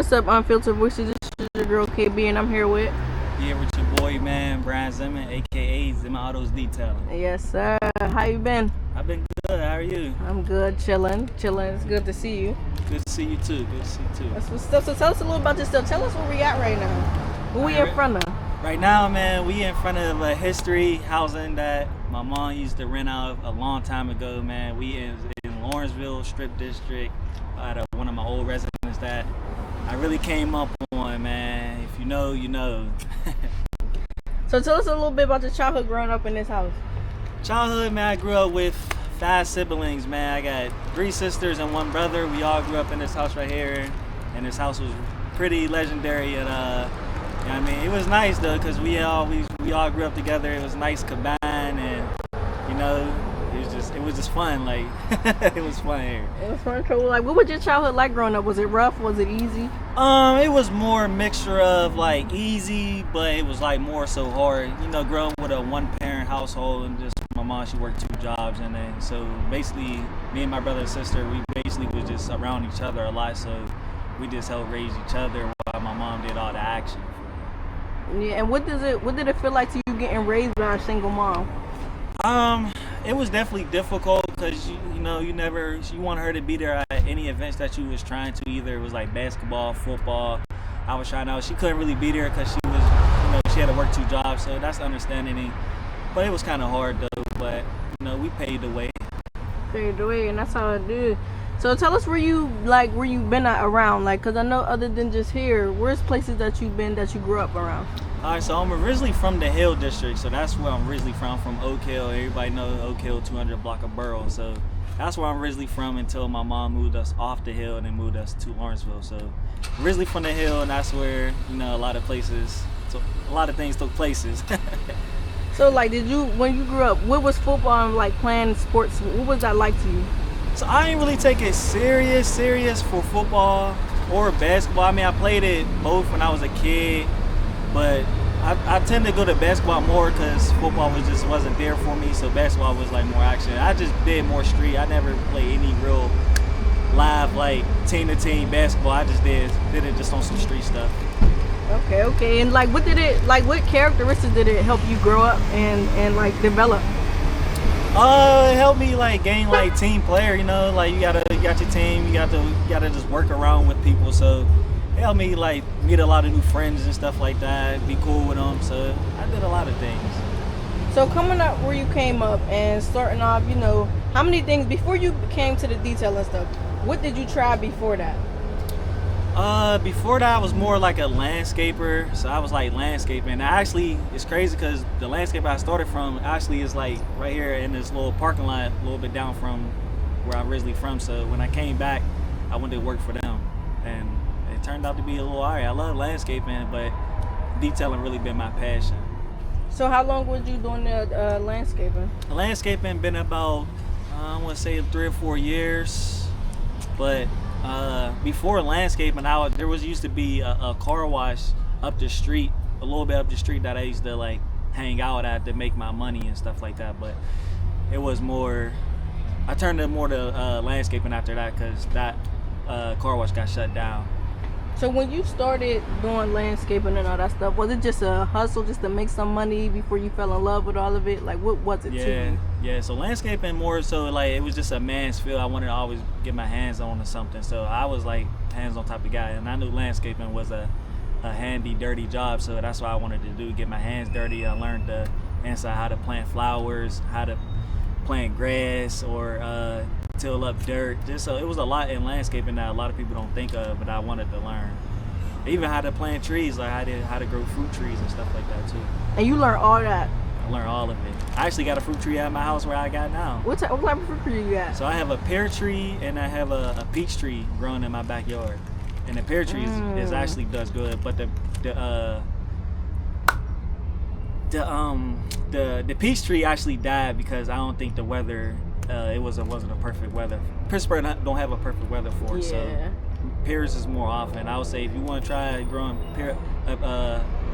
What's up, Unfiltered Voices? This is your girl KB, and I'm here with... Here with your boy, man, Brian Zemon, a.k.a. Zenmon Autos Detailing. Yes, sir. How you been? I've been good. How are you? I'm good, chilling. It's good to see you. Good to see you, too. That's what's up. So tell us a little about yourself. Tell us where we at right now. Who we in front of? Right now, man, we in front of a history housing that my mom used to rent out a long time ago, man. We in Lawrenceville Strip District at one of my old residents that I really came up on, man. If you know, you know. So tell us a little bit about your childhood growing up in this house. Childhood, man, I grew up with 5 siblings, man. I got 3 sisters and 1 brother. We all grew up in this house right here, and this house was pretty legendary. And you know what I mean, it was nice though, cause we all grew up together. It was nice combined, and you know, it was just fun. Like it was fun here. It was fun. Cool. Like, what was your childhood like growing up? Was it rough? Was it easy? It was more a mixture of like easy, but it was like more so hard. You know, growing with a 1-parent household, and just my mom, she worked 2 jobs, and then so basically me and my brother and sister, we basically was just around each other a lot. So we just helped raise each other while my mom did all the action. Yeah, and what did it feel like to you getting raised by a single mom? It was definitely difficult because you want her to be there at any events that you was trying to. Either it was like basketball, football. I was trying out. She couldn't really be there because she had to work 2 jobs, so that's understanding. But it was kind of hard though. But we paid the way. Paid the way, and that's how it did. So tell us where you been at around, like, cause I know other than just here, where's places that you've been that you grew up around? All right, so I'm originally from the Hill District, so that's where I'm originally from Oak Hill. Everybody knows Oak Hill, 200 block of Borough, so that's where I'm originally from until my mom moved us off the Hill and then moved us to Lawrenceville. So originally from the Hill, and that's where a lot of things took places. So like, when you grew up, what was football and like playing sports? What was that like to you? So I didn't really take it serious for football or basketball. I mean, I played it both when I was a kid, but I tend to go to basketball more because football wasn't there for me. So basketball was like more action. I just did more street. I never played any real live like team-to-team basketball. I just did it just on some street stuff. Okay. And like, what characteristics did it help you grow up and like develop? It helped me like gain like team player, like you got your team, you gotta just work around with people. So it helped me like meet a lot of new friends and stuff like that, be cool with them. So I did a lot of things. So coming up where you came up and starting off, how many things before you came to the detailing stuff? What did you try before that? Before that, I was more like a landscaper, so I was like landscaping. Actually, it's crazy because the landscape I started from actually is like right here in this little parking lot, a little bit down from where I'm originally from. So when I came back, I went to work for them, and it turned out to be a little alright. I love landscaping, but detailing really been my passion. So how long was you doing the landscaping? The landscaping been about, I want to say 3 or 4 years, but before landscaping, there used to be a car wash up the street, a little bit up the street that I used to like hang out at to make my money and stuff like that. But it was more, I turned it more to landscaping after that because that car wash got shut down. So when you started doing landscaping and all that stuff, was it just a hustle just to make some money before you fell in love with all of it? Like, what was it to you? Yeah, so landscaping more so like it was just a man's field. I wanted to always get my hands on to something. So I was like hands-on type of guy, and I knew landscaping was a handy, dirty job. So that's what I wanted to do, get my hands dirty. I learned the inside how to plant flowers, how to plant grass, or till up dirt. So it was a lot in landscaping that a lot of people don't think of, but I wanted to learn. Even how to plant trees, like how to grow fruit trees and stuff like that too. And you learned all that? I learned all of it. I actually got a fruit tree at my house where I got now. What type of fruit tree you got? So I have a pear tree and I have a peach tree growing in my backyard. And the pear tree is actually does good, but the peach tree actually died because I don't think the weather it wasn't a perfect weather. Pittsburgh don't have a perfect weather for it, so pears is more often. I would say if you want to try growing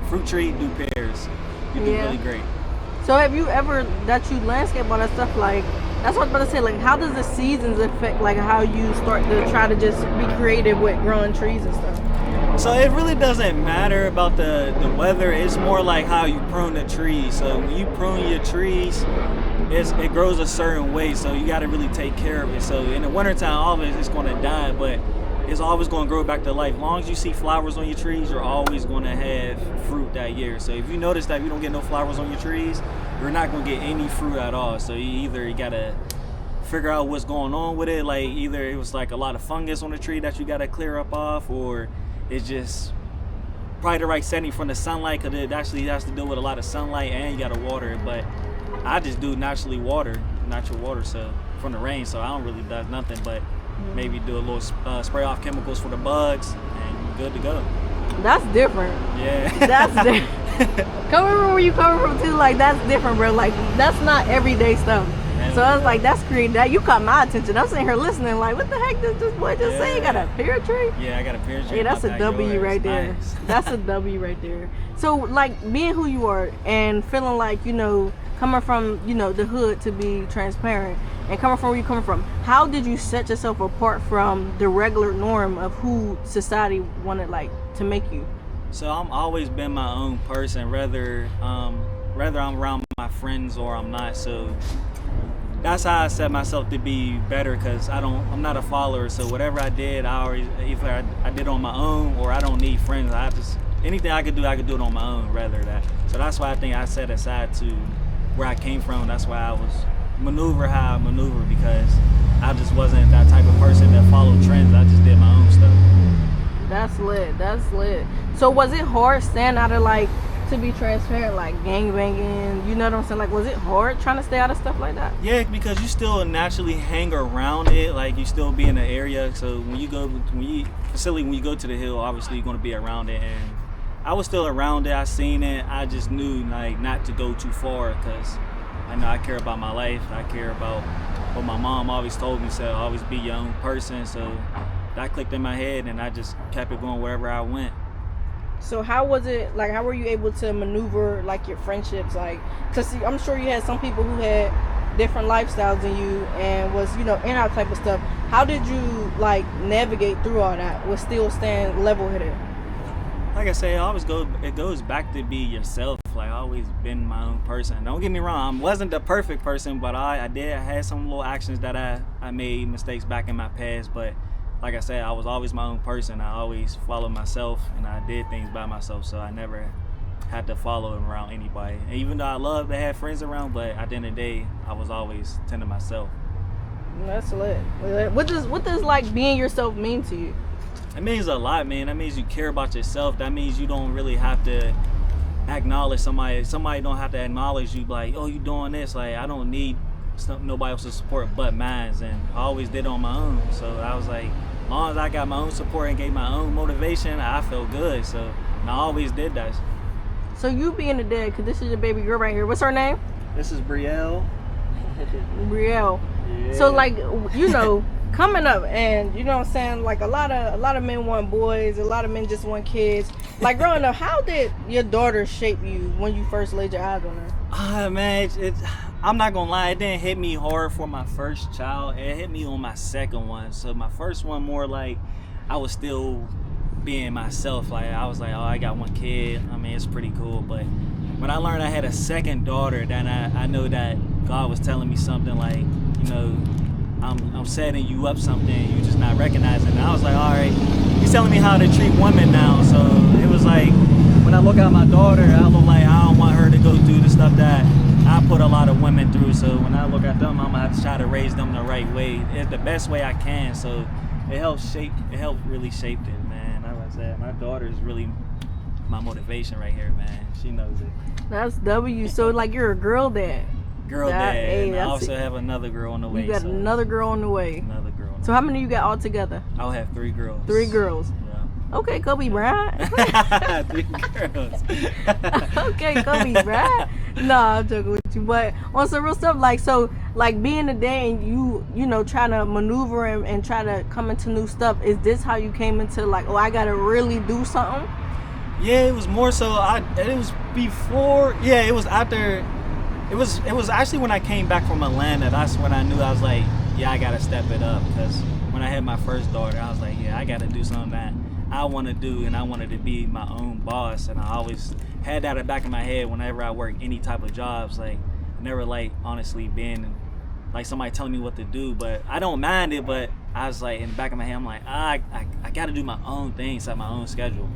fruit tree, do pears. You do really great. So have you ever that you landscape all that stuff, like that's what I was about to say, like how does the seasons affect like how you start to try to just be creative with growing trees and stuff? So it really doesn't matter about the weather. It's more like how you prune the trees. So when you prune your trees, it grows a certain way. So you got to really take care of it. So in the wintertime, all of it's going to die, but it's always going to grow back to life. As long as you see flowers on your trees, you're always going to have fruit that year. So if you notice that you don't get no flowers on your trees, you're not going to get any fruit at all. So you got to figure out what's going on with it. Like either it was like a lot of fungus on the tree that you got to clear up off, or it's just probably the right setting from the sunlight, because it actually has to do with a lot of sunlight and you got to water it. But I just do natural water, so from the rain. So I don't really do nothing but maybe do a little spray off chemicals for the bugs, and you're good to go. That's different. Yeah. That's different. Coming from where you coming from too, like that's different, bro. Like that's not everyday stuff. So I was like, that's creative. That you caught my attention. I'm sitting here listening, like, what the heck did this boy just say? You got a pear tree? Yeah, I got a pear tree. Yeah, that's a W right there. Nice. That's a W right there. So, like, being who you are and feeling like, you know, coming from, you know, the hood to be transparent and coming from where you coming from, how did you set yourself apart from the regular norm of who society wanted, like, to make you? So I'm always been my own person, whether I'm around my friends or I'm not. So that's how I set myself to be better, because I'm not a follower. So whatever I did, either I did on my own, or I don't need friends. Anything I could do it on my own, rather that. So that's why I think I set aside to where I came from. That's why I was maneuver how I maneuver, because I just wasn't that type of person that followed trends. I just did my own stuff. That's lit. So was it hard staying out of, like, to be transparent, like gangbanging, you know what I'm saying? Like, was it hard trying to stay out of stuff like that? Yeah, because you still naturally hang around it, like you still be in the area. So when you go to the hill, obviously you're going to be around it. And I was still around it. I seen it. I just knew like not to go too far, because I know I care about my life. I care about what my mom always told me, so always be your own person. So that clicked in my head, and I just kept it going wherever I went. So how was it, like, how were you able to maneuver, like, your friendships? Like, because I'm sure you had some people who had different lifestyles than you and was, you know, in that type of stuff. How did you, like, navigate through all that with still staying level-headed? Like I say, it goes back to be yourself. Like, I always been my own person. Don't get me wrong, I wasn't the perfect person, but I had some little actions that I made mistakes back in my past, but like I said, I was always my own person. I always followed myself, and I did things by myself, so I never had to follow around anybody. And even though I love to have friends around, but at the end of the day, I was always tending myself. That's lit. What does like being yourself mean to you? It means a lot, man. That means you care about yourself. That means you don't really have to acknowledge somebody. Somebody don't have to acknowledge you, like, oh, you doing this. Like, I don't need nobody else's support but mine, and I always did it on my own. So I was like, as long as I got my own support and gave my own motivation, I felt good. So and I always did that. So you being a dad, because this is your baby girl right here. What's her name? This is Brielle. Brielle. Yeah. So, like, you know, coming up, and you know what I'm saying, like a lot of men want boys, a lot of men just want kids. Like, growing up, how did your daughter shape you when you first laid your eyes on her? Man, I'm not gonna lie, it didn't hit me hard for my first child. It hit me on my second one. So my first one, more like I was still being myself. Like, I was like, oh, I got one kid. I mean, it's pretty cool. But when I learned I had a second daughter, then I know that God was telling me something, like, you know, I'm setting you up something you just not recognizing. And I was like, all right, he's telling me how to treat women now. So it was like, when I look at my daughter, I look like I don't want her to go through the stuff that I put a lot of women through. So when I look at them, I'm gonna have to try to raise them the right way, the best way I can. So it helped really shape it, man. Like I said, my daughter is really my motivation right here, man. She knows it. That's W. So, like, you're a girl dad. Girl dad. And I also have another girl on the way. You got another girl on the way. Another girl. So how many you got all together? I'll have 3 girls. 3 girls. Yeah. Okay, Kobe Bryant. 3 girls. Okay, Kobe Bryant. Nah, I'm joking with you. But on some real stuff, like, so, like, being a dad and you know, trying to maneuver and try to come into new stuff, is this how you came into, like, oh, I gotta really do something? Yeah, it was more so, it was before, yeah, it was after, it was actually when I came back from Atlanta. That's when I knew, I was like, yeah, I gotta step it up. Because when I had my first daughter, I was like, yeah, I gotta do something that I want to do, and I wanted to be my own boss. And I always had that at the back of my head whenever I work any type of jobs. Like, never like honestly being like somebody telling me what to do, but I don't mind it. But I was like in the back of my head, I'm like, I got to do my own thing, set my own schedule.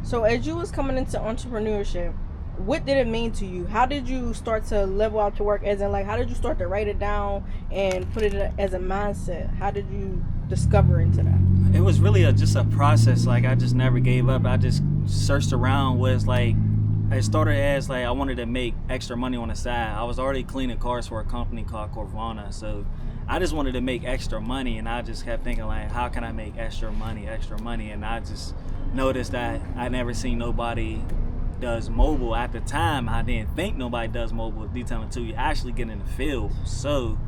So as you was coming into entrepreneurship, what did it mean to you? How did you start to level out your work? As in, like, how did you start to write it down and put it as a mindset? How did you discover into that? It was really just a process. Like, I just never gave up. I just searched around. Was like, it started as like I wanted to make extra money on the side. I was already cleaning cars for a company called Corvana, so I just wanted to make extra money, and I just kept thinking like, how can I make extra money? And I just noticed that I never seen nobody does mobile. At the time, I didn't think nobody does mobile detailing until you actually get in the field. So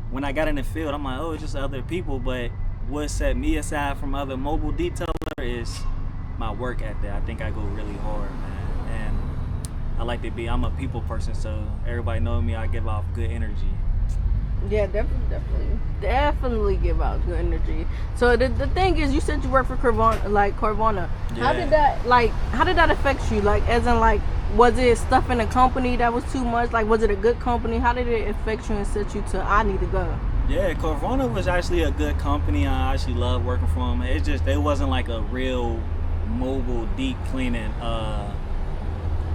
when I got in the field, I'm like, oh, it's just other people. But what set me aside from other mobile detailer is my work ethic. I think I go really hard, man. And I like to be, I'm a people person, so everybody knows me, I give off good energy. Yeah, definitely give out good energy. So the thing is, you said you work for Corvana. Yeah. How did that affect you? Like, as in, like, was it stuff in the company that was too much? Like, was it a good company? How did it affect you and set you to, I need to go? Yeah, Corvana was actually a good company. I actually loved working for them. It just, it wasn't like a real mobile deep cleaning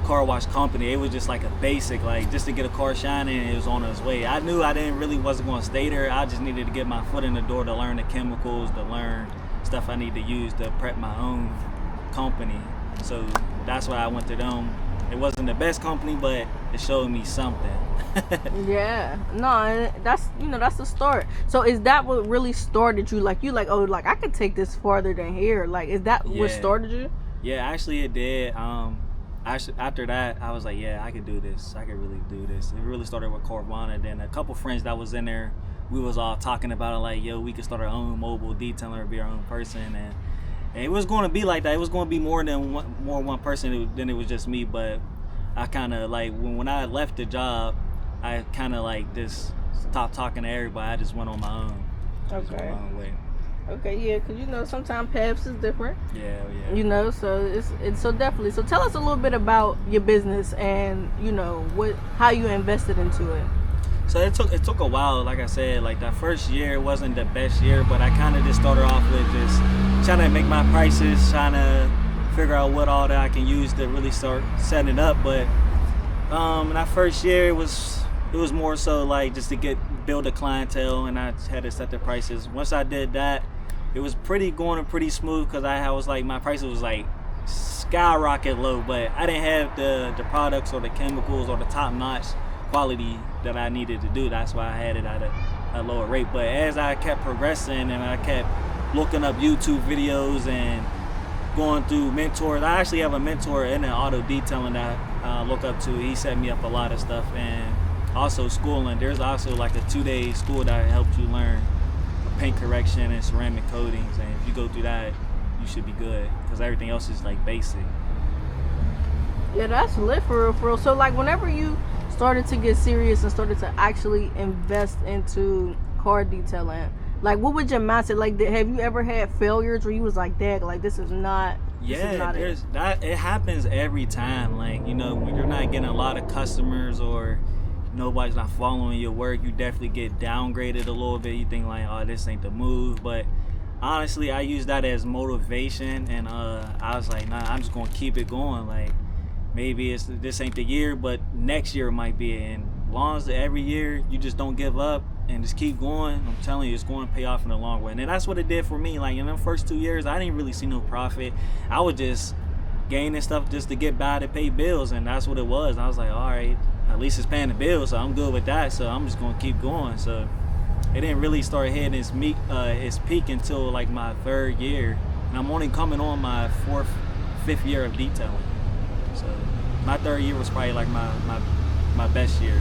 car wash company. It was just like a basic, like just to get a car shining, and it was on its way. I knew I wasn't going to stay there. I just needed to get my foot in the door to learn the chemicals, to learn stuff I need to use to prep my own company. So that's why I went to them. It wasn't the best company, but it showed me something. Yeah, no, that's the start. So is that what really started you? Like, oh, like I could take this farther than here. Like, is that what started you? Yeah, actually it did. After that, I was like, yeah, I could do this. I could really do this. It really started with Corvana. Then a couple friends that was in there, we was all talking about it, like, yo, we could start our own mobile detailer, be our own person, and it was going to be like that. It was going to be more than one person than it was just me. But I kind of like when I left the job, I kind of like just stopped talking to everybody. I just went on my own. Okay. My own way. Okay, yeah, because sometimes paths is different. Yeah. So it's so definitely. So tell us a little bit about your business and how you invested into it. So it took a while. Like I said, like that first year wasn't the best year, but I kind of just started off with just trying to make my prices, trying to figure out what all that I can use to really start setting it up. But that first year it was more so like just to build a clientele, and I had to set the prices. Once I did that, it was pretty smooth because I was like, my prices was like skyrocket low, but I didn't have the products or the chemicals or the top notch quality that I needed to do. That's why I had it at a lower rate. But as I kept progressing and I kept looking up YouTube videos and going through mentors, I actually have a mentor in the auto detailing that I look up to. He set me up a lot of stuff, and also schooling. There's also like a 2-day school that helps you learn paint correction and ceramic coatings, and if you go through that, you should be good because everything else is like basic. Yeah, that's lit for real. So like, whenever you started to get serious and started to actually invest into car detailing, like, what was your mindset? Like, have you ever had failures where you was like, dang, like, this is not it happens every time. Like, when you're not getting a lot of customers or nobody's not following your work, you definitely get downgraded a little bit. You think like, oh, this ain't the move. But honestly, I use that as motivation, and I was like, nah, I'm just gonna keep it going. Like, maybe this ain't the year, but next year might be it. And as long as every year you just don't give up and just keep going, I'm telling you, it's going to pay off in the long run. And that's what it did for me. Like, in the first 2 years, I didn't really see no profit. I was just gaining stuff just to get by to pay bills, and that's what it was. And I was like, all right, at least it's paying the bills, so I'm good with that. So I'm just going to keep going. So it didn't really start hitting its peak until like my 3rd year, and I'm only coming on my 5th year of detailing. So my 3rd year was probably like my best year.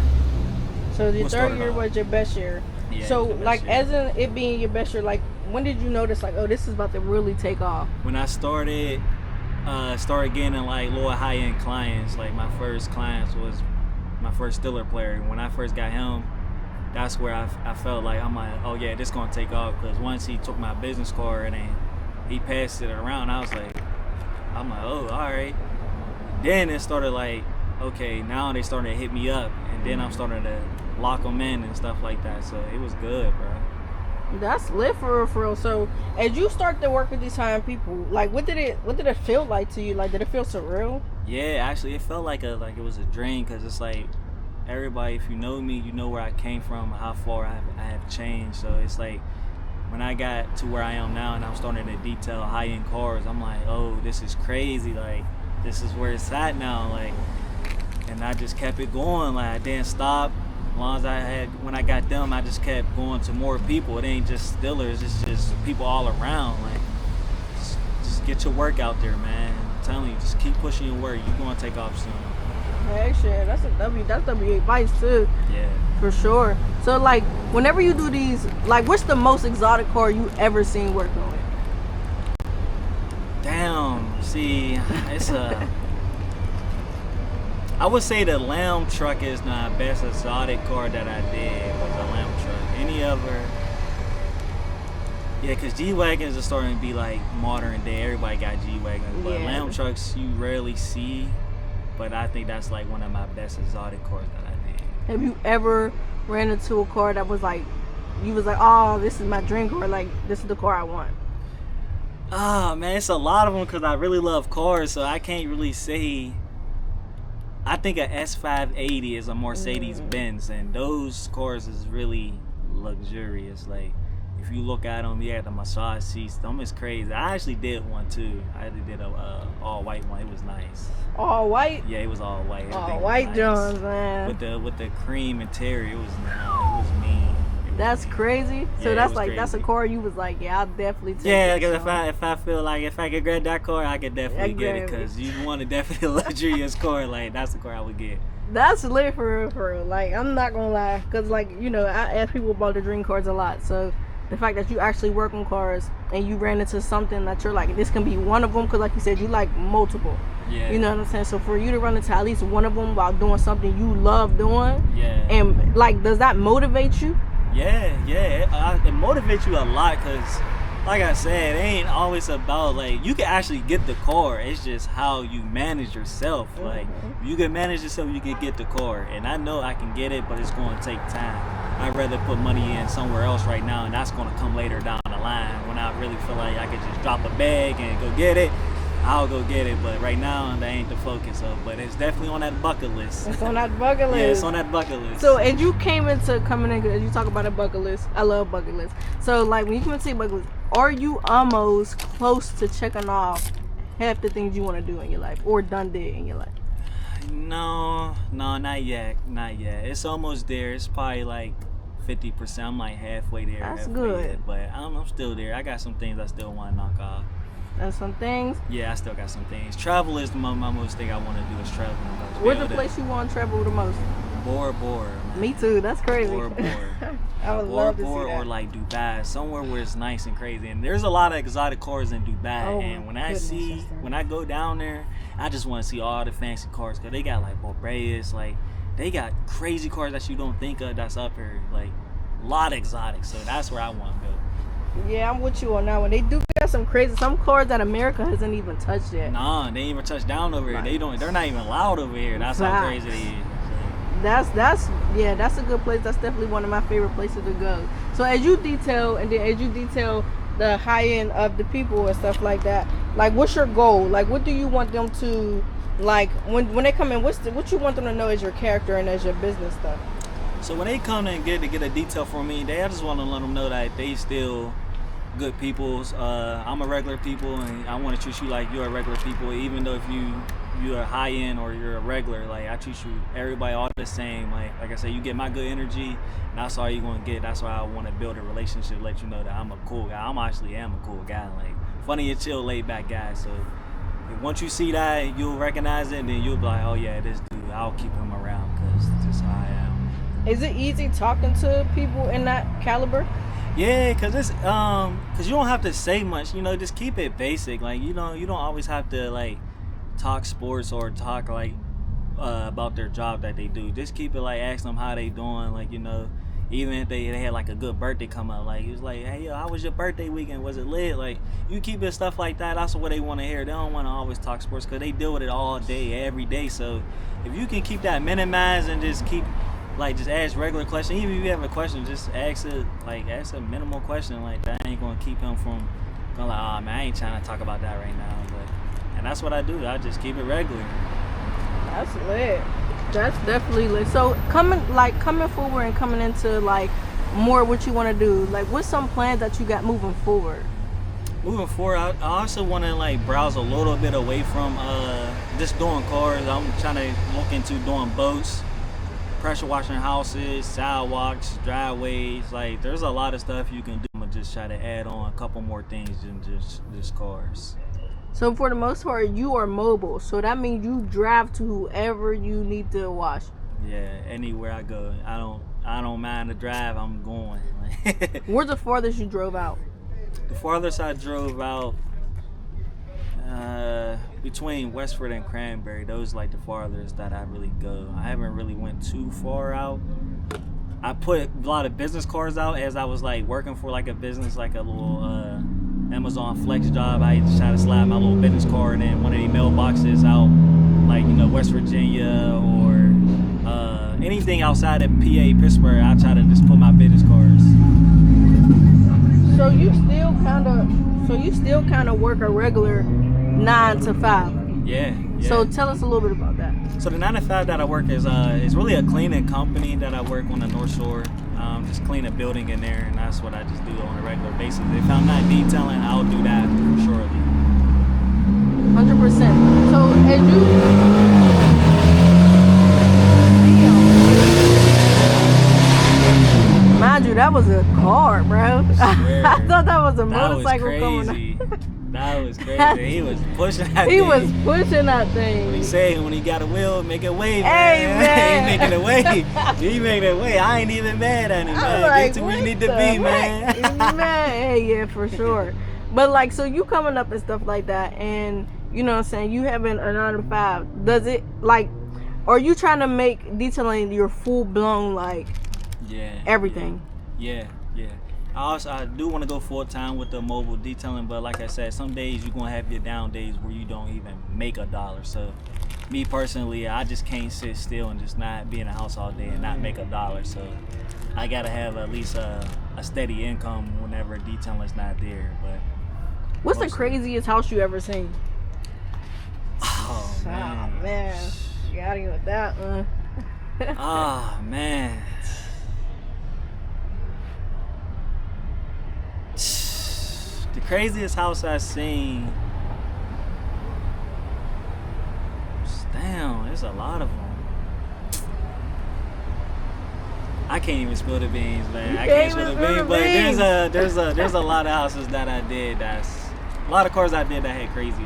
So the 3rd year was your best year. Yeah, so like, as in it being your best year, like, when did you notice like, oh, this is about to really take off? When I started getting like little high-end clients. Like, my first clients was my first Stiller player. When I first got him, that's where I felt like, I'm like, oh yeah, this gonna take off, because once he took my business card and he passed it around. I'm like, oh, all right. Then it started like, okay, now they starting to hit me up, and then I'm starting to lock them in and stuff like that. So it was good, bro. That's lit for real. So as you start to work with these high-end people, like what did it feel like to you? Like, did it feel surreal? Yeah, actually, it felt like it was a dream, because it's like everybody, if you know me, you know where I came from, how far I have changed. So it's like when I got to where I am now and I'm starting to detail high-end cars, I'm like, oh, this is crazy. Like, this is where it's at now. Like, and I just kept it going. Like, I didn't stop. As long as when I got them, I just kept going to more people. It ain't just Stillers, it's just people all around. Like, just get your work out there, man. I'm telling you, just keep pushing your work. You're gonna take off soon. Heck shit, that's W advice too. Yeah. For sure. So like, whenever you do these, like, what's the most exotic car you ever seen working with? Damn, see, it's I would say the Lamb truck is the best exotic car that I did, was a Lamb truck. Any other, yeah, because G-Wagons are starting to be like modern day. Everybody got G-Wagons, but Lamb trucks you rarely see. But I think that's like one of my best exotic cars that I did. Have you ever ran into a car that was like, you was like, oh, this is my dream car, like, this is the car I want? Ah, man, it's a lot of them, because I really love cars, so I can't really say. I think a S580 is a Mercedes-Benz, and those cars is really luxurious. Like, if you look at them, the massage seats, them is crazy. I actually did one too. I did a all white one. It was nice. All white? Yeah, it was all white. All white, Jones, man. With the cream interior, it was mean. That's crazy. So that's like, crazy. That's a car you was like, yeah, I'll definitely take it. Yeah, because if I feel like if I could grab that car, I could definitely get it, because you want a definitely luxurious car. Like, that's the car I would get. That's lit for real. Like, I'm not gonna lie, because like, you know, I ask people about the dream cars a lot. So the fact that you actually work on cars and you ran into something that you're like, this can be one of them, because like you said, you like multiple. Yeah. You know what I'm saying? So for you to run into at least one of them while doing something you love doing, yeah. And like, does that motivate you? Yeah. It motivates you a lot, because like I said, it ain't always about, like, you can actually get the car. It's just how you manage yourself. Like, if you can manage yourself, you can get the car. And I know I can get it, but it's going to take time. I'd rather put money in somewhere else right now, and that's going to come later down the line when I really feel like I could just drop a bag and go get it. I'll go get it, but right now that ain't the focus of. But it's definitely on that bucket list. It's on that bucket list. Yeah, it's on that bucket list. So as you came into coming in, as you talk about a bucket list, I love bucket list. So like, when you come into your bucket list, are you almost close to checking off half the things you want to do in your life, or done did in your life? No, not yet. It's almost there. It's probably like 50%. I'm like halfway there. That's good. There, but I'm still there. I got some things I still want to knock off. And some things? Yeah, I still got some things. Travel is my most thing I want to do, is travel. Where's the place you want to travel the most? Bora Bora. Me too. That's crazy. Bora Bora. I would love to see that. Or like Dubai, somewhere where it's nice and crazy. And there's a lot of exotic cars in Dubai. Oh, and when I go down there, I just want to see all the fancy cars, because they got like Boreas, like they got crazy cars that you don't think of that's up here, like a lot of exotics. So that's where I want to go. Yeah, I'm with you on that one. They do got some cars that America hasn't even touched yet. Nah, they ain't even touched down over here. They're not even allowed over here. That's how crazy it is. That's a good place. That's definitely one of my favorite places to go. So as you detail the high end of the people and stuff like that, like, what's your goal? Like, what do you want them to, like, when they come in, what you want them to know as your character and as your business stuff? So when they come and get a detail from me, I just want to let them know that they still good peoples. I'm a regular people, and I want to treat you like you're a regular people, even though if you're a high end or you're a regular. Like, I treat everybody all the same. Like I said, you get my good energy, and that's all you're gonna get. That's why I want to build a relationship, let you know that I'm a cool guy. I am a cool guy, like funny and chill, laid back guy. So once you see that, you'll recognize it, and then you'll be like, oh yeah, this dude, I'll keep him around, because this is how I am. Is it easy talking to people in that caliber? Yeah, cause you don't have to say much. You know, just keep it basic. Like, you don't always have to like talk sports or talk like about their job that they do. Just keep it like, ask them how they doing. Like, even if they had like a good birthday come up, like he was like, hey yo, how was your birthday weekend? Was it lit? Like you keep it stuff like that. That's what they want to hear. They don't want to always talk sports because they deal with it all day, every day. So if you can keep that minimized and just keep just ask regular questions. Even if you have a question, just ask a minimal question. Like that ain't gonna keep him from going like, oh man, I ain't trying to talk about that right now. And that's what I do. I just keep it regular. That's lit. That's definitely lit. So coming forward and coming into like more what you want to do, like what's some plans that you got moving forward? Moving forward, I also want to like browse a little bit away from just doing cars. I'm trying to look into doing boats, pressure washing houses, sidewalks, driveways. Like there's a lot of stuff you can do. I'm gonna just try to add on a couple more things than just cars. So for the most part, you are mobile. So that means you drive to whoever you need to wash. Yeah, anywhere I go, I don't mind the drive. I'm going. Where's the farthest you drove out? The farthest I drove out, between Westford and Cranberry. Those like the farthest that I really go. I haven't really went too far out. I put a lot of business cards out as I was like working for like a business, like a little Amazon flex job. I just try to slide my little business card in one of these mailboxes out, like West Virginia or anything outside of PA, Pittsburgh. I try to just put my business cards. So you still kind of work a regular 9 to 5. Yeah. So tell us a little bit about that. So the 9 to 5 that I work is really a cleaning company that I work on the North Shore. Just clean a building in there, and that's what I just do on a regular basis. If I'm not detailing, I'll do that for surely. 100%. So as you mind you, that was a car, bro. I thought that was a motorcycle coming. That was crazy. He was pushing that thing. He was pushing that thing. He said when he got a wheel, make it wave, hey, man. He making it wave. He making it wave. I ain't even mad at him, man. Like, get to where you need to be, man. Hey, yeah, for sure. But like, so you coming up and stuff like that, and you know what I'm saying, you having a 9 to 5. Does it like, are you trying to make detailing your full blown like everything? Yeah. I do want to go full time with the mobile detailing, but like I said, some days you're gonna have your down days where you don't even make $1. So, me personally, I just can't sit still and just not be in the house all day and not make $1. So, I gotta have at least a steady income whenever detailing's not there. But what's the craziest house you ever seen? Oh man, you got him with that one. Oh man. The craziest house I've seen. Damn, there's a lot of them. I can't even spill the beans, man. I can't spill the beans, but there's a lot of houses that I did. That's a lot of cars I did that had crazy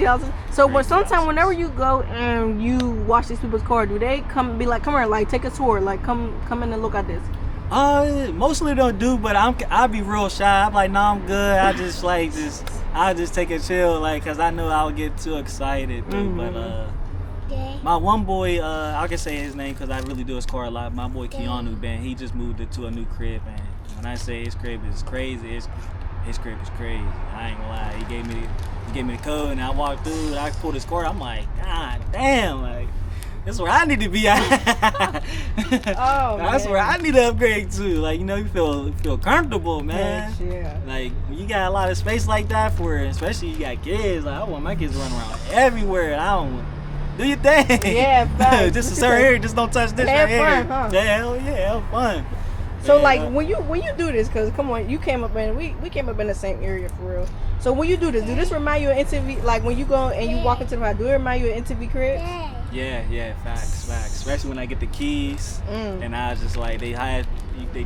houses. So, but sometimes whenever you go and you watch these people's car, do they come be like, come here, like take a tour, like come in and look at this? Mostly don't do, but I'll be real shy. I'm like, nah, I'm good. I just I'll just take a chill, like, cause I know I'll get too excited. Mm-hmm. But my one boy, I can say his name cause I really do his car a lot. My boy Keanu, Ben, he just moved into a new crib, and when I say his crib is crazy, his crib is crazy. I ain't gonna lie. He gave me the code, and I walked through, and I pulled his car. I'm like, God damn, like. That's where I need to be at. That's where I need to upgrade to. Like, you feel comfortable, man. Yeah. Like, when you got a lot of space like that especially you got kids. Like, I want my kids to run around everywhere. I don't do your thing. Yeah, fun. Just a certain area. Just don't touch this right here. Have fun, huh? Yeah, hell yeah, have fun. So like when you do this, cause come on, you came up in we came up in the same area for real. So when you do this remind you of NTV? Like when you go and you walk into the house, do it remind you of NTV crib? Yeah, facts. Especially when I get the keys, and I was just like they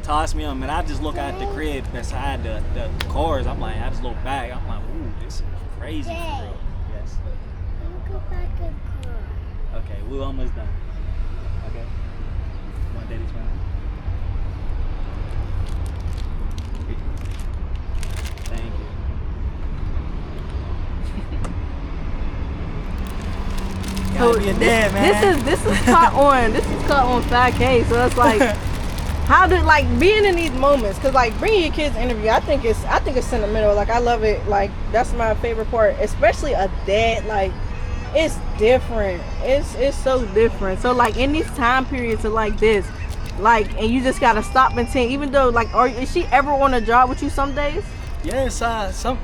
toss me them, and I just look at the crib beside the cars. I'm like, I just look back. I'm like, ooh, this is crazy for real. Yes. Go back and cry. Okay, we're almost done. Okay. Want daddy's one? Thank you. So be a dad, man. This is caught on 5K, so that's like How did like being in these moments? Cause like bringing your kids to interview, I think it's sentimental. Like I love it. Like that's my favorite part, especially a dad. Like it's different. It's so different. So like in these time periods of like this, like and you just gotta stop and think. Even though like, is she ever on a job with you some days? Yes,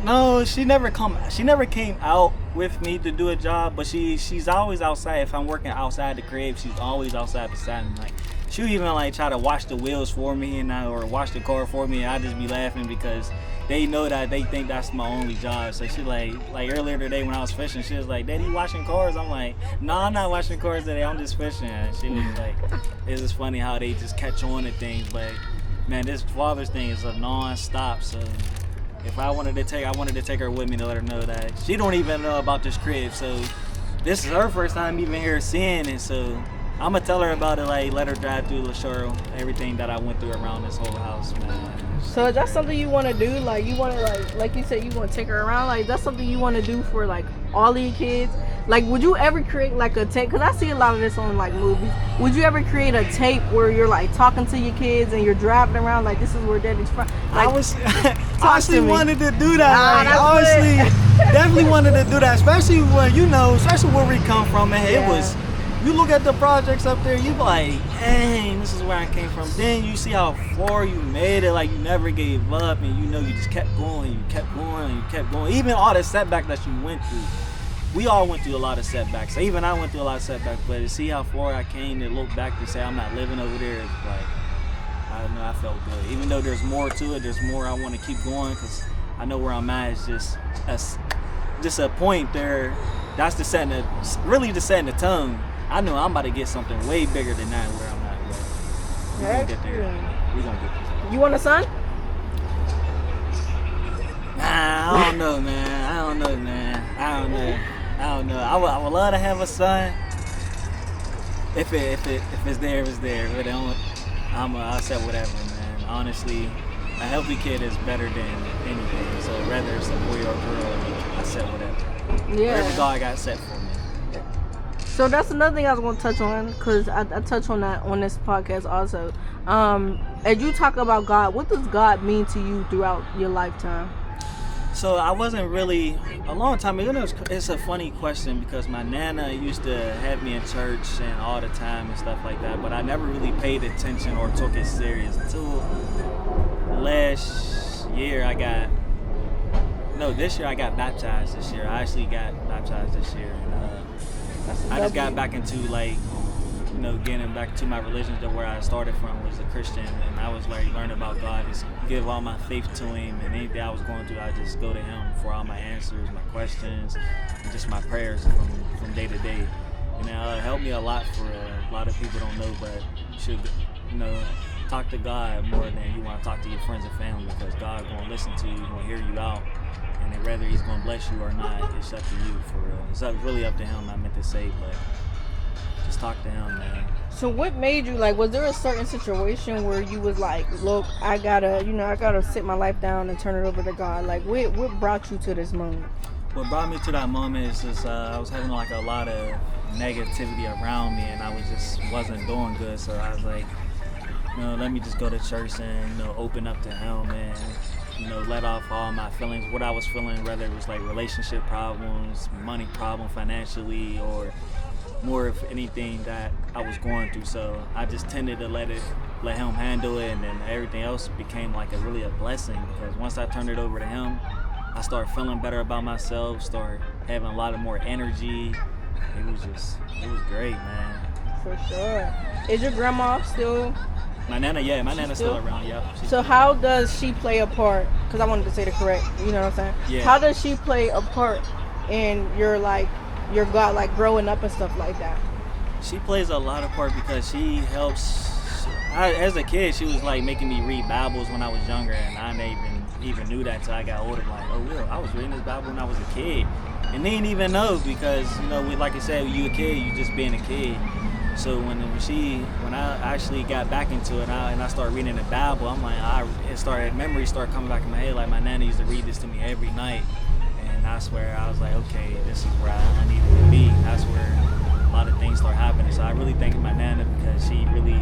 no, she never came out with me to do a job, but she's always outside. If I'm working outside the crib, she's always outside beside me. Like she'll even like try to wash the wheels for me or wash the car for me, and I just be laughing because they know that they think that's my only job. So she like earlier today when I was fishing, she was like, "Daddy, you washing cars?" I'm like, "No, I'm not washing cars today. I'm just fishing." And she was like, "It's just funny how they just catch on to things." But man, this Father's thing is a non-stop. So if I wanted to take her with me to let her know that she don't even know about this crib. So this is her first time even here seeing it. So I'm gonna tell her about it, like let her drive through the show, everything that I went through around this whole house, man. So is that something you want to do? Like you want to like you said, you want to take her around? Like that's something you want to do for like all of your kids? Like would you ever create like a tape? Because I see a lot of this on like movies. Would you ever create a tape where you're like talking to your kids and you're driving around like this is where Daddy's from? Like, I honestly wanted to do that. Like, honestly, definitely wanted to do that, especially when especially where we come from, man. Yeah. It was. You look at the projects up there, you be like, dang, this is where I came from. Then you see how far you made it, like you never gave up, and you just kept going, you kept going, you kept going. Even all the setbacks that you went through, we all went through a lot of setbacks. Even I went through a lot of setbacks, but to see how far I came, to look back to say I'm not living over there, it's like, I don't know, I felt good. Even though there's more to it, there's more I want to keep going, because I know where I'm at. It's just a point there. That's really just setting the tone. I know I'm about to get something way bigger than that where I'm at. But we're gonna get there. We're gonna get there. You want a son? Nah, I don't know, man. I don't know. I would love to have a son. If it's there, it's there. But I'll say whatever, man. Honestly, a healthy kid is better than anything. So whether it's a boy or a girl, I said whatever. Yeah. Whatever God got set for me. So that's another thing I was going to touch on, because I touch on that on this podcast also. As you talk about God, what does God mean to you throughout your lifetime? So I wasn't really, a long time ago, it's a funny question because my nana used to have me in church and all the time and stuff like that, but I never really paid attention or took it serious until this year I got baptized this year. I actually got baptized this year. I just got back into getting back to my religion to where I started from was a Christian, and I was like learning about God, just give all my faith to Him, and anything I was going through, I just go to Him for all my answers, my questions, and just my prayers from day to day. And it helped me a lot. For a lot of people don't know, but you should talk to God more than you want to talk to your friends and family, because God's gonna listen to you, He's gonna hear you out. And then whether He's gonna bless you or not, it's up to you, for real. It's really up to Him, I meant to say, but just talk to Him, man. So what made you, like, was there a certain situation where you was like, look, I gotta sit my life down and turn it over to God? Like, what brought you to this moment? What brought me to that moment is just, I was having like a lot of negativity around me, and I wasn't doing good. So I was like, let me just go to church and, open up to Him and, let off all my feelings, what I was feeling, whether it was like relationship problems, money problem financially, or more of anything that I was going through. So I just tended to let Him handle it, and then everything else became like a blessing, because once I turned it over to Him, I started feeling better about myself, started having a lot of more energy. It was great, man. For sure. Is your grandma still? My nana's still around, yeah. So how does she play a part? Because I wanted to say the correct, you know what I'm saying? Yeah. How does she play a part in your God, like growing up and stuff like that? She plays a lot of part because she helps. As a kid, she was like making me read Bibles when I was younger, and I never even knew that until I got older. Like, oh, Will, I was reading this Bible when I was a kid, and they didn't even know, because like you said, when you a kid, you just being a kid. So when I actually got back into it and I started reading the Bible, I'm like, memories started coming back in my head. Like my nana used to read this to me every night, and that's where I was like, okay, this is where I needed to be. That's where a lot of things start happening. So I really thank my nana, because she really,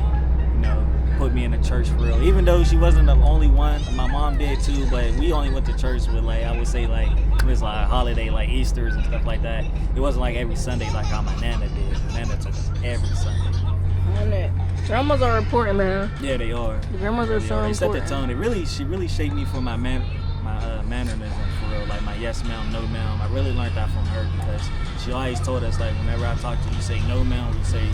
put me in the church for real. Even though she wasn't the only one, my mom did too, but we only went to church with like, I would say like, it was like a holiday, like Easter's and stuff like that. It wasn't like every Sunday like how my Nana did. Nana took us every Sunday. Grandmas are important, man. Yeah, they are. The grandmas are so They set important. the tone. She really shaped me for my mannerism for real. Like my yes ma'am, no ma'am. I really learned that from her because she always told us like whenever I talk to you, say no ma'am, you say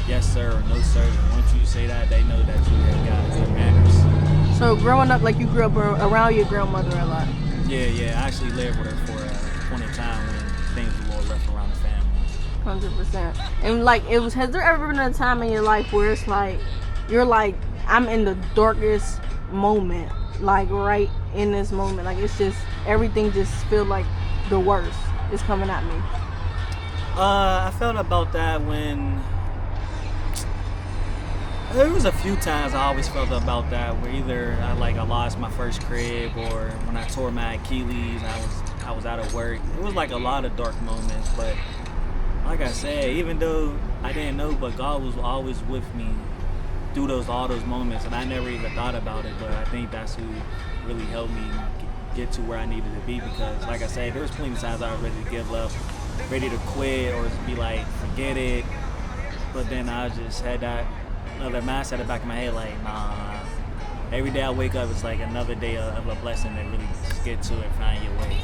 yes sir or no sir. And once you say that, they know that you have got good manners. So growing up, like you grew up around your grandmother a lot. Yeah. I actually lived with her for a point in time when things were a little rough around the family. 100%. And like has there ever been a time in your life where it's like you're like, I'm in the darkest moment, like right in this moment, like it's just everything just feel like the worst is coming at me? I felt about that when there was a few times I always felt about that where either I lost my first crib or when I tore my Achilles, I was out of work. It was like a lot of dark moments, but like I said, even though I didn't know, but God was always with me through all those moments, and I never even thought about it, but I think that's who really helped me get to where I needed to be because, like I said, there was plenty of times I was ready to give up, ready to quit or be like, forget it, but then I just had that other mindset at the back of my head, like, nah, every day I wake up, it's like another day of a blessing to really just get to it, find your way,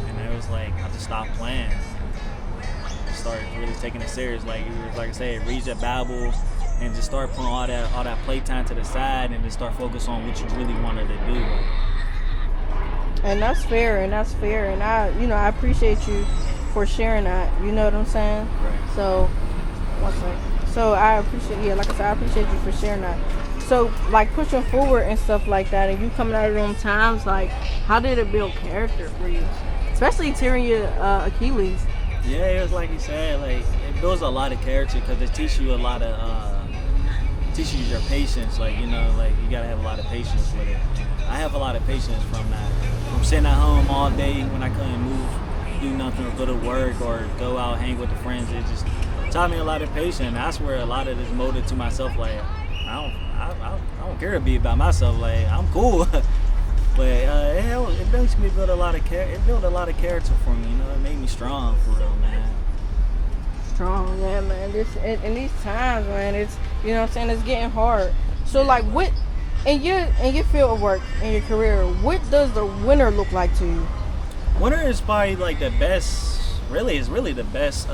and it was like, I just stopped playing. Started really taking it serious, like I said, read your Bible and just start putting all that playtime to the side and just start focus on what you really wanted to do. And that's fair, and I appreciate you for sharing that. You know what I'm saying? Right. So, one second. So I appreciate, like I said, I appreciate you for sharing that. So, like pushing forward and stuff like that, and you coming out of them times, like how did it build character for you, especially tearing your Achilles? Yeah, it was like you said, like it builds a lot of character because it teaches you a lot of teaches you your patience. Like you gotta have a lot of patience with it. I have a lot of patience from that. From sitting at home all day when I couldn't move, do nothing, or go to work or go out hang with the friends. It just taught me a lot of patience. That's where a lot of this molded to myself. Like I don't care to be by myself. Like I'm cool. But it makes me build a lot of it built a lot of character for me. It made me strong for real, man. Strong, yeah, man. In these times, man, it's what I'm saying, it's getting hard. So like, what in your field of work, in your career, what does the winter look like to you? Winter is probably like the best. Really, is really the best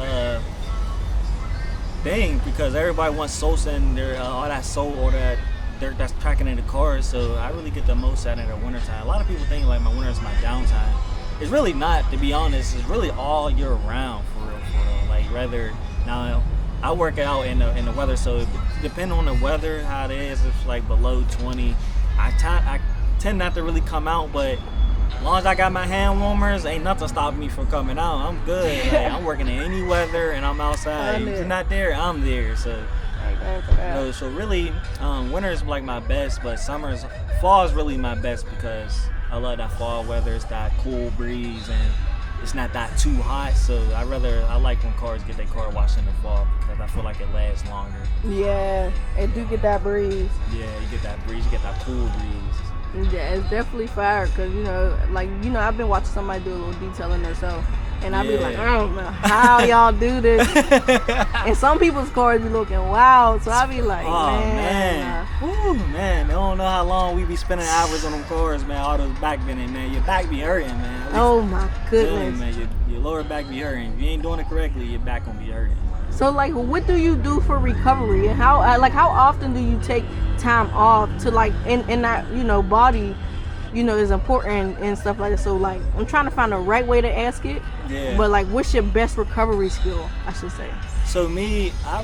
thing because everybody wants salsa and their all that soul or that. That's tracking in the cars, so I really get the most out of the winter time. A lot of people think like my winter is my downtime. It's really not, to be honest. It's really all year round for real. Like rather now, I work out in the weather, so depending on the weather, how it is, if it's like below 20, I tend not to really come out. But as long as I got my hand warmers, ain't nothing stopping me from coming out. I'm good. Like, I'm working in any weather and I'm outside. If you're not there, I'm there. So really, winter is like my best, but fall is really my best because I love that fall weather. It's that cool breeze and it's not that too hot. So I like when cars get their car washed in the fall because I feel like it lasts longer. Yeah, it do get that breeze. Yeah, you get that breeze, you get that cool breeze. Yeah, it's definitely fire because I've been watching somebody do a little detailing themselves. And I be like, I don't know how y'all do this. And some people's cars be looking wild, so I be like, man. Ooh, man, they don't know how long we be spending hours on them cars, man. All those back bending, man. Your back be hurting, man. Oh my goodness. Man, your lower back be hurting. If you ain't doing it correctly, your back gonna be hurting. So like, what do you do for recovery, and how often do you take time off to like in that body? Is important and stuff like that. So like, I'm trying to find the right way to ask it. Yeah. But like, what's your best recovery skill, I should say? So me, I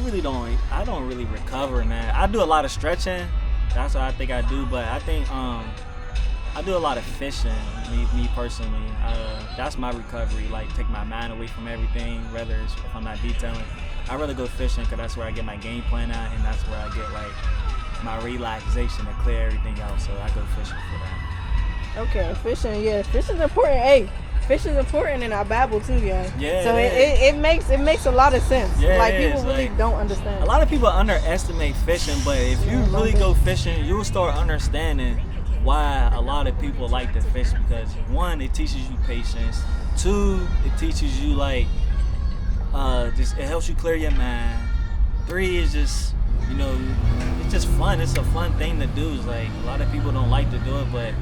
don't really recover, man. I do a lot of stretching. That's what I think I do. But I think I do a lot of fishing. Me personally, that's my recovery. Like take my mind away from everything. Whether it's if I'm not detailing, I'd rather go fishing because that's where I get my game plan out, and that's where I get like my relaxation to clear everything out. So I go fishing for that. Okay, fishing, yeah. Fishing's important. Hey, fish is important in our Bible too, yeah. Yeah. So it makes a lot of sense. Yeah, like it people is. really Like, don't understand. a lot of people underestimate fishing, but if you Yeah, really don't go fishing, you'll start understanding why a lot of people like to fish. Because one, it teaches you patience. Two, it teaches you like just it helps you clear your mind. Three is just it's just fun. It's a fun thing to do. It's like a lot of people don't like to do it, but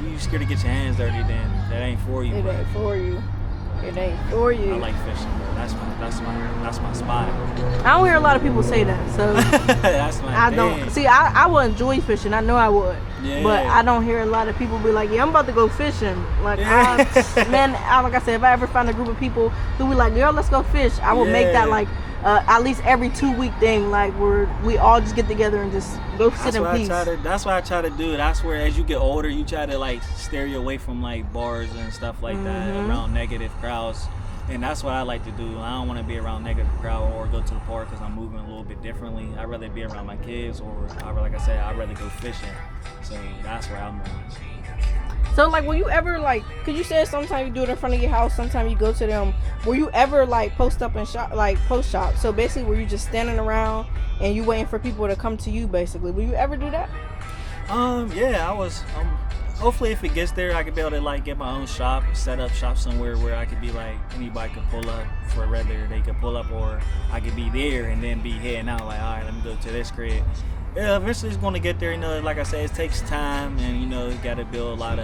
if you're scared to get your hands dirty, then that ain't for you. It ain't for you. It ain't for you. I like fishing, bro. That's my spot. I don't hear a lot of people say that, so That's my I thing. don't see. I would enjoy fishing. I know I would, Yeah. but I don't hear a lot of people be like, "Yeah, I'm about to go fishing." Like, Yeah. like I said, if I ever find a group of people who be like, "Girl, let's go fish," I would make that Yeah. like at least every 2-week thing, like where we all just get together and just go sit in peace. That's what I try to do. That's where, as you get older, you try to like steer you away from like bars and stuff like that, around negative crowds. And that's what I like to do. I don't want to be around negative crowd or go to the park because I'm moving a little bit differently. I'd rather be around my kids, or like I said, I'd rather go fishing. So that's where I'm at. So like, will you ever like? Cause you said sometimes you do it in front of your house, sometimes you go to them. Will you ever like post up and shop, like post shop? So basically, were you just standing around and you waiting for people to come to you? Basically, will you ever do that? Yeah, I was. Hopefully, if it gets there, I could be able to like get my own shop, set up shop somewhere where I could be like anybody could pull up for whether they could pull up, or I could be there and then be heading out like, all right, let me go to this crib. Yeah, eventually it's going to get there. Like I said, it takes time, and you got to build you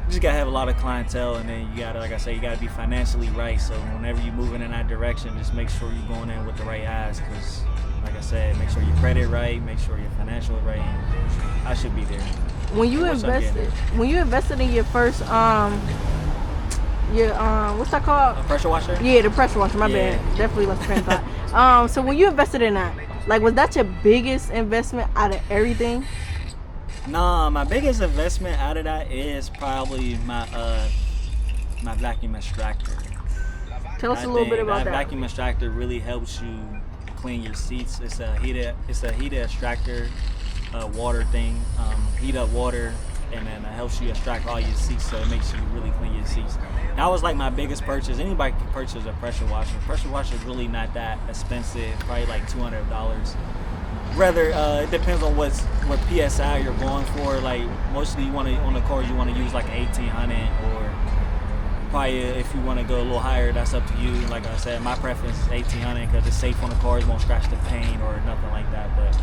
just got to have a lot of clientele, and then you got to, like I say, you got to be financially right. So whenever you're moving in that direction, just make sure you're going in with the right eyes, because like I said, make sure your credit right, make sure your financial right, and I should be there. When you invested in your first what's that called? A pressure washer? Yeah, the pressure washer. My Yeah. bad. Definitely lost train of thought. So when you invested in that, like, was that your biggest investment out of everything? Nah, my biggest investment out of that is probably my vacuum extractor. Tell us a little bit about that. Vacuum extractor really helps you clean your seats. It's a heated extractor, water thing. Heat up water, and then it helps you extract all your seats, so it makes you really clean your seats. That was like my biggest purchase. Anybody can purchase a pressure washer. Pressure washer is really not that expensive, probably like $200. Rather, it depends on what PSI you're going for. Like mostly on the cars you want to use like 1800, or probably if you want to go a little higher, that's up to you. Like I said, my preference is 1800 because it's safe on the cars, won't scratch the paint or nothing like that. But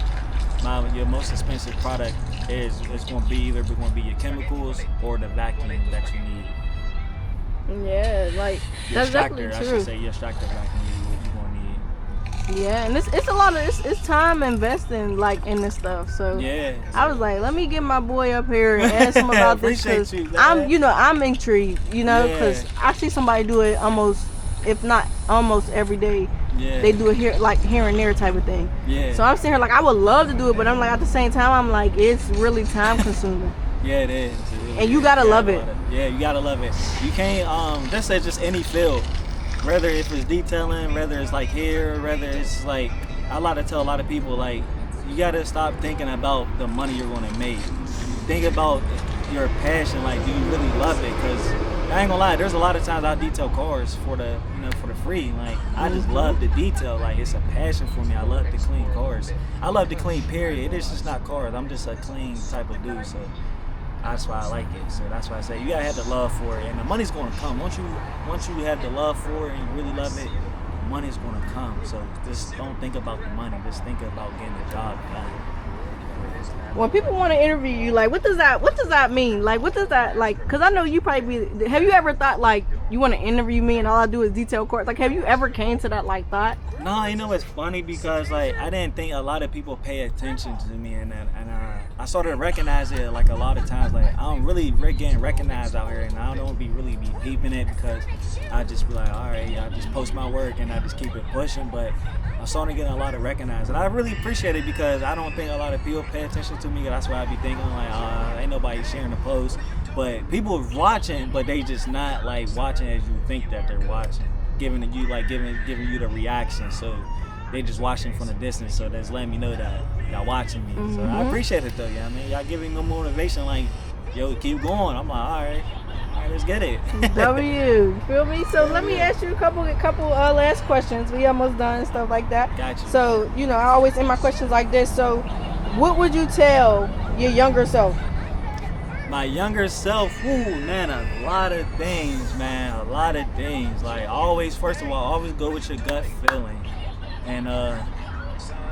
your most expensive product it's going to be either your chemicals or the vacuum that you need. Yeah, like Your that's extractor, definitely I true. should say, your extractor vacuum you're going to need. Yeah, and it's a lot of it's time investing like in this stuff. So Yeah. I was like, let me get my boy up here and ask him about this, Appreciate because you, man. I'm intrigued, because Yeah. I see somebody do it almost, if not almost every day. Yeah. They do it here and there type of thing. Yeah. So I'm sitting here like, I would love to do it, but I'm like, at the same time, I'm like, it's really time consuming. Yeah, it is. And you gotta love it. Yeah, you gotta love it. You can't just say just any field. Whether if it's detailing, whether it's like hair, whether it's like, I like to tell a lot of people, like, you gotta stop thinking about the money you're gonna make. Think about your passion. Like, do you really love it? Because I ain't gonna lie, there's a lot of times I detail cars for the free. Like, I just love the detail. Like, it's a passion for me. I love to clean cars. I love to clean, period. It's just not cars. I'm just a clean type of dude. So that's why I like it. So that's why I say you gotta have the love for it, and the money's gonna come. Once you have the love for it and you really love it, the money's gonna come. So just don't think about the money. Just think about getting the job done. When people want to interview you, like, what does that mean? Like, what does that, like, because I know you probably have you ever thought, like, you want to interview me and all I do is detail court? Like, have you ever came to that, like, thought? No, it's funny because, like, I didn't think a lot of people pay attention to me, and I started to recognize it, like, a lot of times. Like, I don't really getting recognized out here, and I don't really be peeping it, because I just be like, all right, I just post my work and I just keep it pushing. But I'm starting to get a lot of recognized, and I really appreciate it, because I don't think a lot of people pay attention to me. That's why I be thinking, like, ain't nobody sharing the post. But people are watching, but they just not like watching as you think that they're watching, giving you the reaction. So they just watching from the distance. So that's letting me know that y'all watching me. Mm-hmm. So I appreciate it though. Yeah, I mean, y'all giving me motivation. Like, yo, keep going. I'm like, all right, let's get it. W. Feel me? So let me ask you a couple last questions. We almost done and stuff like that. Got you. So, you know, I always end my questions like this. So, what would you tell your younger self? My younger self, man, a lot of things, man. A lot of things. Like, always, first of all, always go with your gut feeling. And,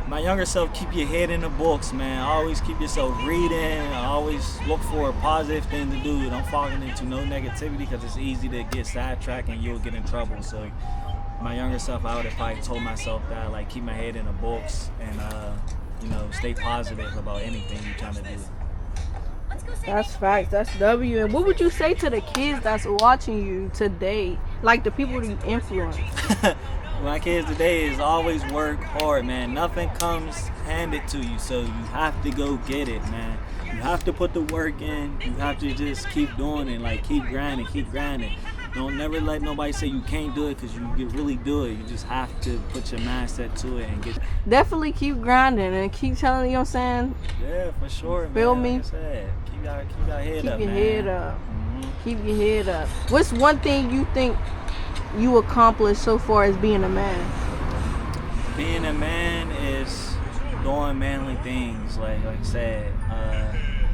my younger self, keep your head in the books, man. Always keep yourself reading. Always look for a positive thing to do. Don't fall into no negativity because it's easy to get sidetracked and you'll get in trouble. So my younger self, I would have probably told myself that, like, keep my head in the books and, you know, stay positive about anything you're trying to do. That's facts. That's W. And what would you say to the kids that's watching you today? Like the people you influence? My kids today is always work hard, man. Nothing comes handed to you, so you have to go get it, man. You have to put the work in. You have to just keep doing it, like keep grinding. Don't never let nobody say you can't do it because you can really do it. You just have to put your mindset to it and get. Definitely keep grinding and keep telling, you know what I'm saying? Yeah, for sure, man. Feel me? Like I said, keep your head up, man. Keep your head up. Mm-hmm. Keep your head up. What's one thing you think you accomplished so far as being a man? Being a man is doing manly things. Like I said,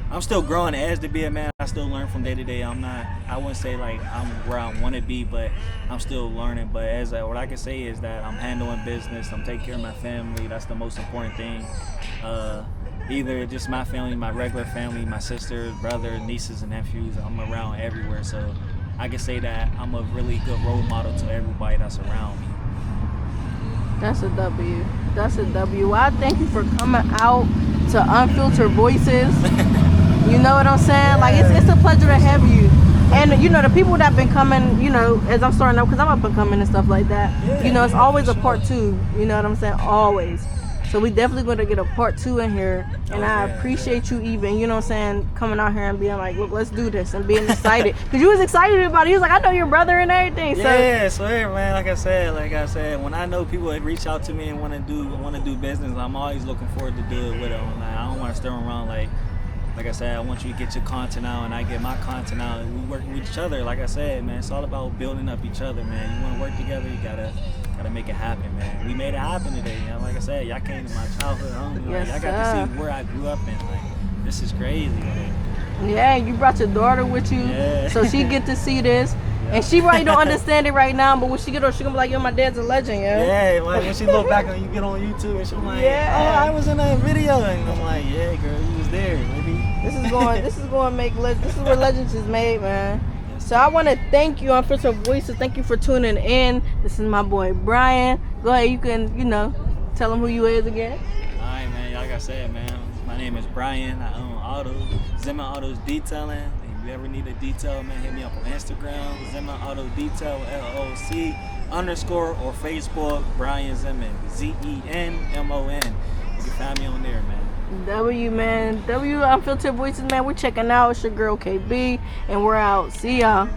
I'm still growing as to be a man. I still learn from day to day. I wouldn't say like I'm where I want to be, but I'm still learning. But what I can say is that I'm handling business. I'm taking care of my family. That's the most important thing. Either just my family, my regular family, my sisters, brothers, nieces, and nephews. I'm around everywhere, so I can say that I'm a really good role model to everybody that's around me. That's a W. That's a W. I thank you for coming out to Unfiltered Voices. You know what I'm saying? Like, it's a pleasure to have you. And, you know, the people that have been coming, you know, as I'm starting up, because I'm up and coming and stuff like that, you know, it's always a part two. You know what I'm saying? Always. So we definitely going to get a part two in here. And I appreciate you even, you know what I'm saying, coming out here and being like, look, let's do this. And being excited. Because you was excited about it. You was like, I know your brother and everything. So. Yeah, so hey, man, like I said, when I know people that reach out to me and want to do business, I'm always looking forward to do it with them. Like, I don't want to stir around like I said, I want you to get your content out and I get my content out and we work with each other. Like I said, man, it's all about building up each other, man. You want to work together, you gotta make it happen, man. We made it happen today, you know. Like I said, y'all came to my childhood home. Yes, y'all got to see where I grew up in. Like, this is crazy, man. Yeah, you brought your daughter with you, so she get to see this. And she probably don't understand it right now, but when she get her, she gonna be like, yo, my dad's a legend, yo. Yeah, like when she look back and you get on YouTube and she's like, oh, I was in a video. And I'm like, yeah, girl, you was there, baby. This is where legends is made, man. So I want to thank you, Unfiltered Voices. Thank you for tuning in. This is my boy, Brian. Go ahead, you can, you know, tell him who you is again. All right, man, like I said, man, my name is Brian. I own autos, Zenmon Autos Detailing. If you ever need a detail, man, hit me up on Instagram, Zenmon Auto Detail, LLC_ or Facebook, Brian Zemon, Zenmon. You can find me on there, man. W, man. W, Unfiltered Voices, man. We're checking out. It's your girl, KB, and we're out. See y'all.